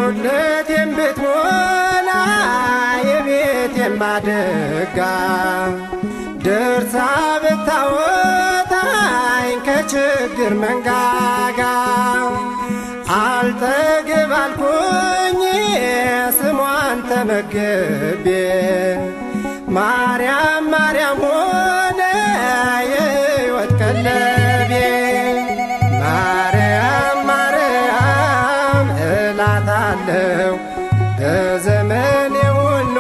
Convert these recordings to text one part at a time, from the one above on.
ጉድለቴን ብትሞላ የቤቴን ማደጋ ደርሳ ብታወጣኝ ከችግር መንጋጋ አልጠግብ አልኩኝ ስሟን ተመግቤ ማርያም ማርያም ሆነ የሕይወት ቀለቤ ማርያም ማርያም እላታለሁ በዘመኔ ሁሉ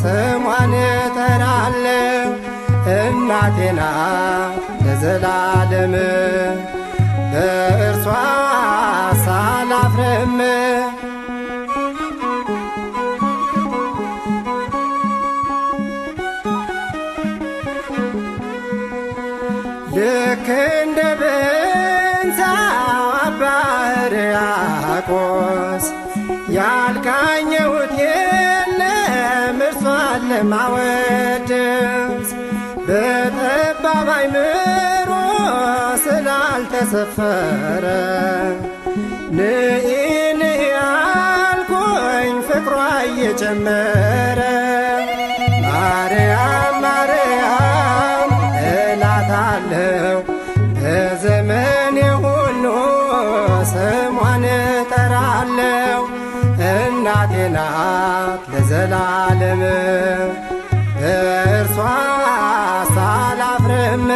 ስሟን እጠራለሁ እናቴ ናት ለዘላለም በእርሷ ሳላፍርም ልክ እንደ ብንሳው አባ ሕርያቆስ ያልቃኘሁት የለም እርሷን ለማወደስ በጠባብ አእምሮ ስላልተሰፈረ ንኢ ንኢ አልኩኝ ፍቅሯ እየጨመረ ማርያም ማርያም እላታለሁ በዘመኔ ሁሉ ስሟን እጠራለሁ እናቴ ናት ለዘላለም በእርሷ ሳላፍርም